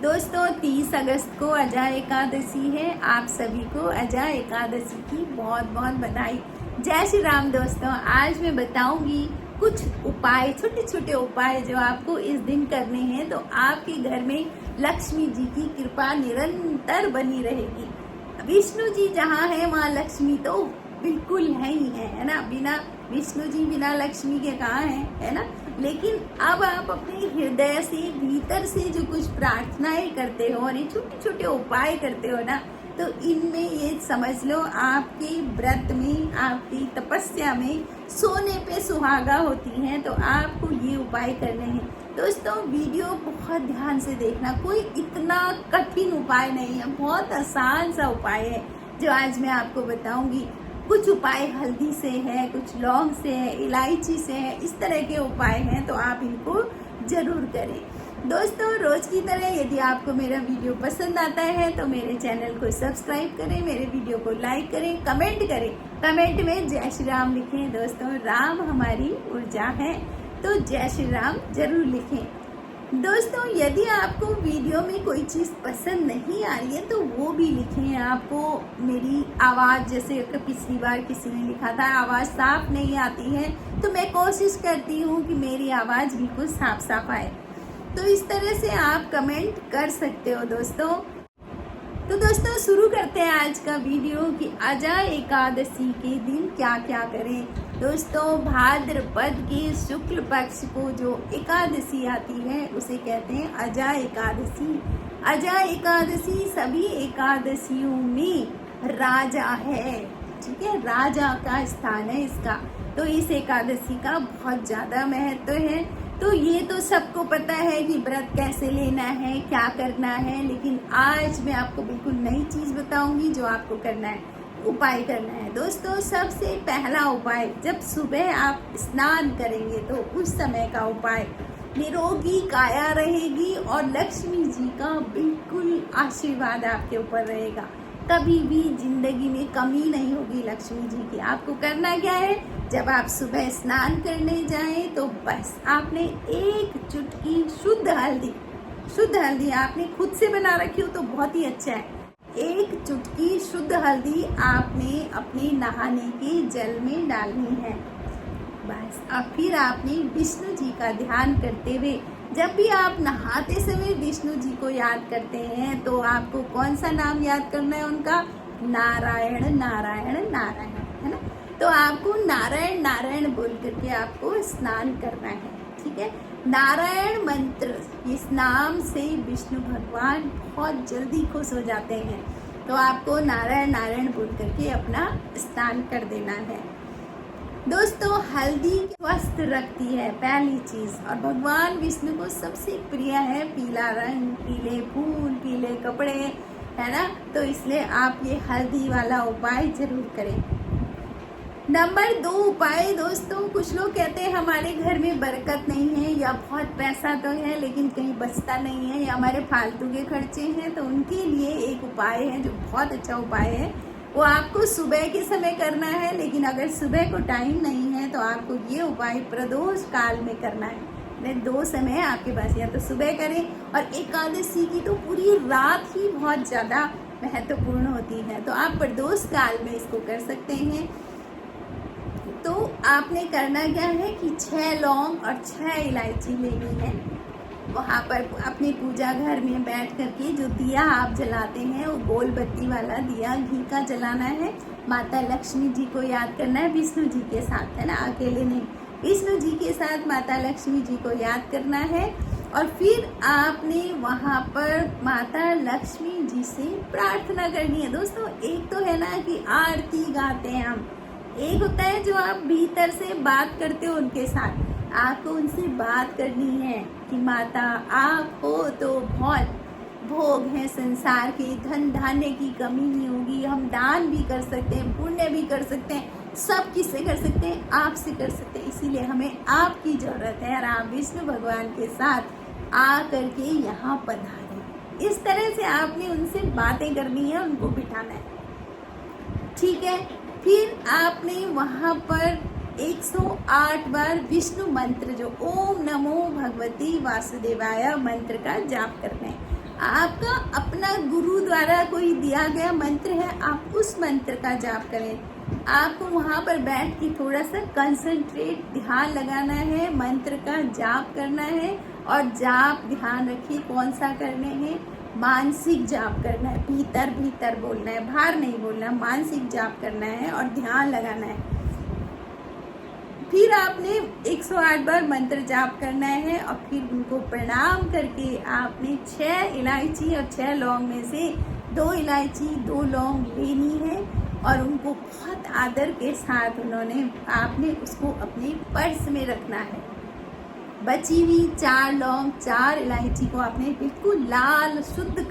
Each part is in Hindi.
दोस्तों 30 अगस्त को अजा एकादशी है। आप सभी को अजा एकादशी की बहुत बहुत बधाई। जय श्री राम। दोस्तों आज मैं बताऊंगी कुछ उपाय, छोटे छोटे उपाय जो आपको इस दिन करने हैं तो आपके घर में लक्ष्मी जी की कृपा निरंतर बनी रहेगी। विष्णु जी जहाँ है वहाँ लक्ष्मी तो बिल्कुल है ना। बिना विष्णु जी बिना लक्ष्मी के कहाँ है ना। लेकिन अब आप अपने हृदय से भीतर से जो कुछ प्रार्थनाएं करते हो और ये छोटे छोटे उपाय करते हो ना, तो इनमें ये समझ लो आपके व्रत में, आपकी तपस्या में सोने पे सुहागा होती हैं। तो आपको ये उपाय करने हैं। दोस्तों वीडियो बहुत ध्यान से देखना, कोई इतना कठिन उपाय नहीं है, बहुत आसान सा उपाय है जो आज मैं आपको बताऊंगी। कुछ उपाय हल्दी से है, कुछ लौंग से है, इलायची से है, इस तरह के उपाय हैं तो आप इनको जरूर करें। दोस्तों रोज की तरह यदि आपको मेरा वीडियो पसंद आता है तो मेरे चैनल को सब्सक्राइब करें, मेरे वीडियो को लाइक करें, कमेंट करें। कमेंट में जय श्री राम लिखें। दोस्तों राम हमारी ऊर्जा है तो जय श्री राम जरूर लिखें। दोस्तों यदि आपको वीडियो में कोई चीज़ पसंद नहीं आ रही है तो वो भी लिखें। आपको मेरी आवाज़, जैसे पिछली बार किसी ने लिखा था आवाज़ साफ नहीं आती है, तो मैं कोशिश करती हूँ कि मेरी आवाज़ बिल्कुल साफ साफ आए। तो इस तरह से आप कमेंट कर सकते हो दोस्तों। तो दोस्तों शुरू करते हैं आज का वीडियो कि अजा एकादशी के दिन क्या क्या करें। दोस्तों भाद्रपद के शुक्ल पक्ष को जो एकादशी आती है उसे कहते हैं अजा एकादशी। अजा एकादशी सभी एकादशियों में राजा है, ठीक है, राजा का स्थान है इसका। तो इस एकादशी का बहुत ज़्यादा महत्व है। तो ये तो सबको पता है कि व्रत कैसे लेना है, क्या करना है, लेकिन आज मैं आपको बिल्कुल नई चीज़ बताऊंगी जो आपको करना है, उपाय करना है। दोस्तों सबसे पहला उपाय, जब सुबह आप स्नान करेंगे तो उस समय का उपाय, निरोगी काया रहेगी और लक्ष्मी जी का बिल्कुल आशीर्वाद आपके ऊपर रहेगा। कभी भी जिंदगी में कमी नहीं होगी लक्ष्मी जी की। आपको करना क्या है, जब आप सुबह स्नान करने जाएं तो बस आपने एक चुटकी शुद्ध हल्दी आपने खुद से बना रखी हो तो बहुत ही अच्छा है। एक चुटकी शुद्ध हल्दी आपने अपने नहाने के जल में डालनी है बस। अब फिर आपने विष्णु जी का ध्यान करते हुए, जब भी आप नहाते समय विष्णु जी को याद करते हैं तो आपको कौन सा नाम याद करना है उनका, नारायण नारायण नारायण, है ना। तो आपको नारायण नारायण बोल करके आपको स्नान करना है, ठीक है। नारायण मंत्र, इस नाम से विष्णु भगवान बहुत जल्दी खुश हो जाते हैं। तो आपको नारायण नारायण बोल करके अपना स्नान कर देना है। दोस्तों हल्दी स्वस्थ रखती है पहली चीज, और भगवान विष्णु को सबसे प्रिय है पीला रंग, पीले फूल, पीले कपड़े, है ना। तो इसलिए आप ये हल्दी वाला उपाय जरूर करें। नंबर 2 उपाय, दोस्तों कुछ लोग कहते हैं हमारे घर में बरकत नहीं है या बहुत पैसा तो है लेकिन कहीं बचता नहीं है या हमारे फालतू के खर्चे हैं, तो उनके लिए एक उपाय है जो बहुत अच्छा उपाय है। वो आपको सुबह के समय करना है, लेकिन अगर सुबह को टाइम नहीं है तो आपको ये उपाय प्रदोष काल में करना है। 2 समय आपके पास, या तो सुबह करें, और एकादशी की तो पूरी रात ही बहुत ज़्यादा महत्वपूर्ण होती है, तो आप प्रदोष काल में इसको कर सकते हैं। तो आपने करना क्या है कि 6 लौंग और 6 इलायची लेनी है। वहाँ पर अपने पूजा घर में बैठ करके जो दिया आप जलाते हैं वो गोल बत्ती वाला दिया घी का जलाना है। माता लक्ष्मी जी को याद करना है विष्णु जी के साथ, है ना, अकेले नहीं, विष्णु जी के साथ माता लक्ष्मी जी को याद करना है। और फिर आपने वहाँ पर माता लक्ष्मी जी से प्रार्थना करनी है। दोस्तों एक तो है ना कि आरती गाते हैं हम, एक होता है जो आप भीतर से बात करते हो उनके साथ। आपको उनसे बात करनी है कि माता आप हो तो बहुत भोग है संसार के, धन धान्य की कमी नहीं होगी, हम दान भी कर सकते हैं, पुण्य भी कर सकते हैं, सब किससे कर सकते हैं, आपसे कर सकते हैं। इसीलिए हमें आपकी जरूरत है और आप विष्णु भगवान के साथ आ करके यहाँ पधारें। इस तरह से आपने उनसे बातें करनी है, उनको बिठाना है, ठीक है। फिर आपने वहाँ पर 108 बार विष्णु मंत्र, जो ओम नमो भगवती वासुदेवाय मंत्र का जाप करना है। आपका अपना गुरु द्वारा कोई दिया गया मंत्र है, आप उस मंत्र का जाप करें। आपको वहाँ पर बैठ के थोड़ा सा कंसंट्रेट, ध्यान लगाना है, मंत्र का जाप करना है। और जाप ध्यान रखिए कौन सा करने हैं, मानसिक जाप करना है, भीतर भीतर बोलना है, बाहर नहीं बोलना, मानसिक जाप करना है और ध्यान लगाना है। फिर आपने 108 बार मंत्र जाप करना है और फिर उनको प्रणाम करके आपने 6 इलायची और 6 लौंग में से 2 इलायची 2 लौंग लेनी है और उनको बहुत आदर के साथ आपने उसको अपने पर्स में रखना है। बची हुई 4 लौंग 4 इलायची को आपने बिल्कुल लाल शुद्ध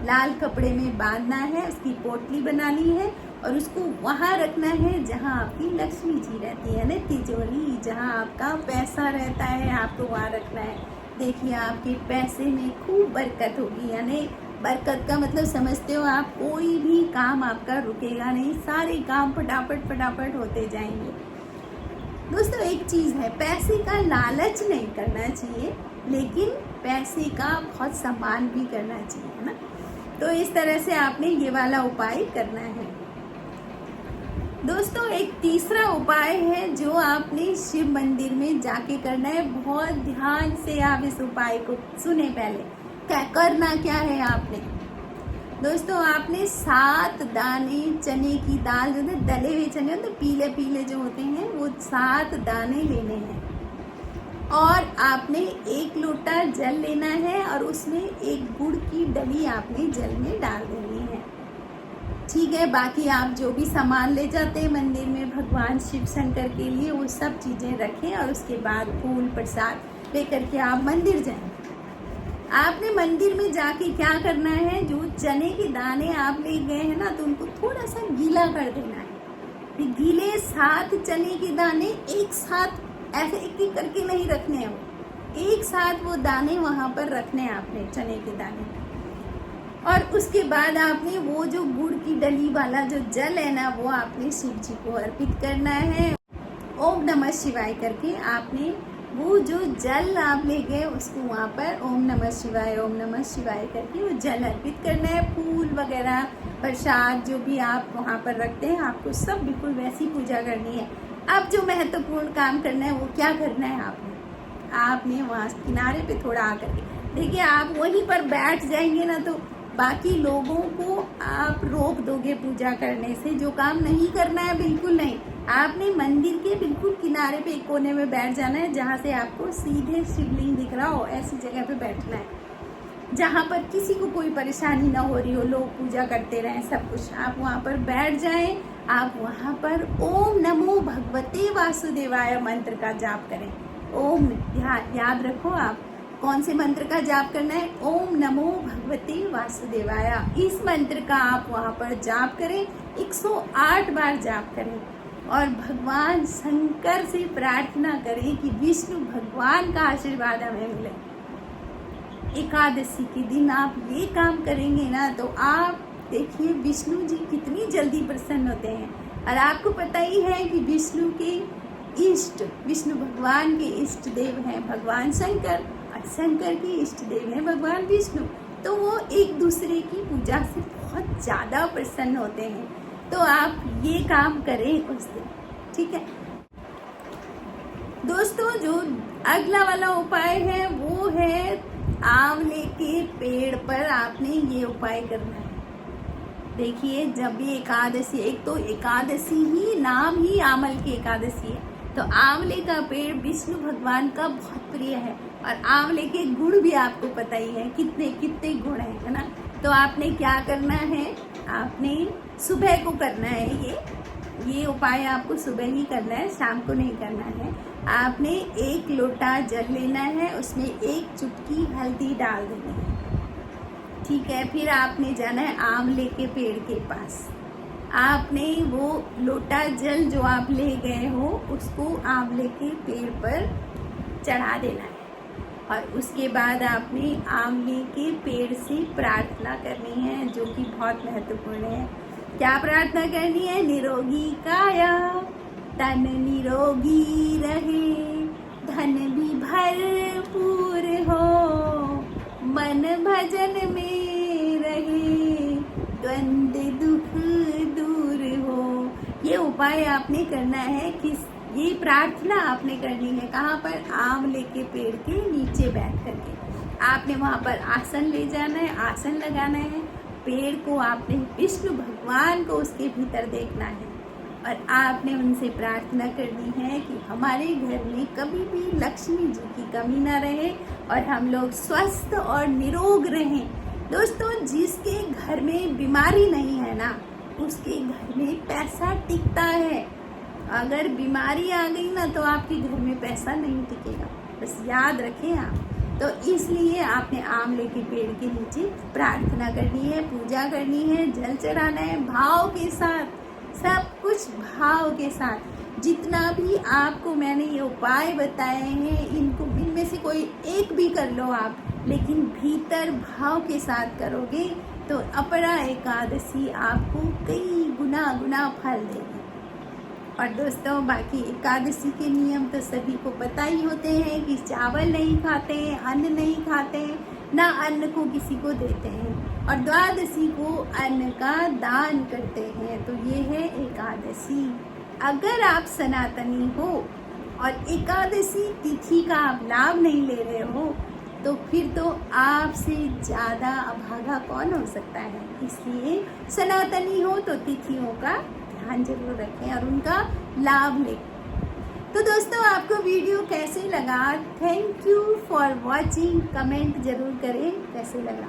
लाल कपड़े में बांधना है, उसकी पोटली बनानी है और उसको वहाँ रखना है जहाँ आपकी लक्ष्मी जी रहती है ना, तिजोरी, जहाँ आपका पैसा रहता है, आपको वहाँ रखना है। देखिए आपके पैसे में खूब बरकत होगी, यानी बरकत का मतलब समझते हो आप, कोई भी काम आपका रुकेगा नहीं, सारे काम फटाफट फटाफट होते जाएंगे। दोस्तों एक चीज़ है, पैसे का लालच नहीं करना चाहिए, लेकिन पैसे का बहुत सम्मान भी करना चाहिए, है ना। तो इस तरह से आपने ये वाला उपाय करना है। दोस्तों एक तीसरा उपाय है जो आपने शिव मंदिर में जाके करना है। बहुत ध्यान से आप इस उपाय को सुने। पहले क्या करना क्या है आपने, दोस्तों आपने 7 दाने चने की दाल, जो दले हुए चने होते पीले पीले जो होते हैं, वो 7 दाने लेने हैं और आपने 1 लोटा जल लेना है और उसमें 1 गुड़ की डली आपने जल में डाल देनी है। ठीक है, बाकी आप जो भी सामान ले जाते हैं मंदिर में भगवान शिव शंकर के लिए, वो सब चीज़ें रखें और उसके बाद फूल प्रसाद लेकर के आप मंदिर जाएं। आपने मंदिर में जाके क्या करना है, जो चने के दाने आप ले गए हैं ना, तो उनको थोड़ा सा गीला कर देना है। गीले 7 चने के दाने एक साथ ऐसे एक करके नहीं रखने हैं, वो एक साथ वो दाने वहाँ पर रखने हैं आपने, चने के दाने। और उसके बाद आपने वो जो गुड़ की डली वाला जो जल है ना, वो आपने शिव जी को अर्पित करना है। ओम नमः शिवाय करके आपने वो जो जल आप ले गए उसको वहाँ पर ओम नमः शिवाय करके वो जल अर्पित करना है। फूल वगैरह प्रसाद जो भी आप वहाँ पर रखते हैं, आपको सब बिल्कुल वैसी पूजा करनी है। अब जो महत्वपूर्ण काम करना है वो क्या करना है, आपने वहाँ किनारे पे थोड़ा आकर के देखिए, आप वहीं पर बैठ जाएंगे ना तो बाकी लोगों को आप रोक दोगे पूजा करने से। जो काम नहीं करना है बिल्कुल नहीं, आपने मंदिर के बिल्कुल किनारे पे एक कोने में बैठ जाना है, जहाँ से आपको सीधे शिवलिंग दिख रहा हो, ऐसी जगह पे बैठना है जहाँ पर किसी को कोई परेशानी ना हो रही हो, लोग पूजा करते रहें सब कुछ। आप वहाँ पर बैठ जाएं, आप वहाँ पर ओम नमो भगवते वासुदेवाय मंत्र का जाप करें। ओम, याद रखो आप कौन से मंत्र का जाप करना है, ओम नमो भगवते वासुदेवाय। इस मंत्र का आप वहाँ पर जाप करें, 108 बार जाप करें और भगवान शंकर से प्रार्थना करें कि विष्णु भगवान का आशीर्वाद हमें मिले। एकादशी के दिन आप ये काम करेंगे ना तो आप देखिए विष्णु जी कितनी जल्दी प्रसन्न होते हैं। और आपको पता ही है कि विष्णु भगवान के इष्ट देव हैं भगवान शंकर और शंकर के इष्ट देव हैं भगवान विष्णु, तो वो एक दूसरे की पूजा से बहुत ज़्यादा प्रसन्न होते हैं। तो आप ये काम करें उस दिन, ठीक है दोस्तों। जो अगला वाला उपाय है वो है आंवले के पेड़ पर आपने ये उपाय करना है। देखिए जब भी एकादशी, एक तो एकादशी ही नाम ही आंवल की एकादशी है, तो आंवले का पेड़ विष्णु भगवान का बहुत प्रिय है और आंवले के गुण भी आपको पता ही है कितने कितने गुण है ना। तो आपने क्या करना है, आपने सुबह को करना है ये उपाय आपको सुबह ही करना है, शाम को नहीं करना है। आपने 1 लोटा जल लेना है, उसमें 1 चुटकी हल्दी डाल देनी है, ठीक है। फिर आपने जाना है आंवले के पेड़ के पास, आपने वो लोटा जल जो आप ले गए हो उसको आंवले के पेड़ पर चढ़ा देना है और उसके बाद आपने आंवले के पेड़ से प्रार्थना करनी है, जो कि बहुत महत्वपूर्ण है। क्या प्रार्थना करनी है, निरोगी काया तन निरोगी रहे, धन भी भरपूर हो, मन भजन में रहे, द्वंद दुख दूर हो। ये उपाय आपने करना है, किस ये प्रार्थना आपने करनी है कहाँ पर? आंवले के पेड़ के नीचे बैठ करके आपने वहाँ पर आसन ले जाना है, आसन लगाना है, पेड़ को आपने विष्णु भगवान को उसके भीतर देखना है और आपने उनसे प्रार्थना करनी है कि हमारे घर में कभी भी लक्ष्मी जी की कमी ना रहे और हम लोग स्वस्थ और निरोग रहें। दोस्तों, जिसके घर में बीमारी नहीं है ना, उसके घर में पैसा टिकता है। अगर बीमारी आ गई ना तो आपके घर में पैसा नहीं टिकेगा, बस याद रखें आप। तो इसलिए आपने आंवले के पेड़ के नीचे प्रार्थना करनी है, पूजा करनी है, जल चढ़ाना है भाव के साथ, सब कुछ भाव के साथ। जितना भी आपको मैंने ये उपाय बताए हैं, इनमें से कोई एक भी कर लो आप, लेकिन भीतर भाव के साथ करोगे तो अपरा एकादशी आपको कई गुना फल देगी। और दोस्तों, बाकी एकादशी के नियम तो सभी को पता ही होते हैं कि चावल नहीं खाते हैं, अन्न नहीं खाते हैं, ना अन्न को किसी को देते हैं और द्वादशी को अन्न का दान करते हैं। तो ये है एकादशी। अगर आप सनातनी हो और एकादशी तिथि का आप लाभ नहीं ले रहे हो तो फिर तो आपसे ज़्यादा अभागा कौन हो सकता है। इसलिए सनातनी हो तो तिथियों का ध्यान जरूर रखें और उनका लाभ लें। तो दोस्तों, आपको वीडियो कैसे लगा? Thank you for watching. Comment जरूर करें कैसे लगा।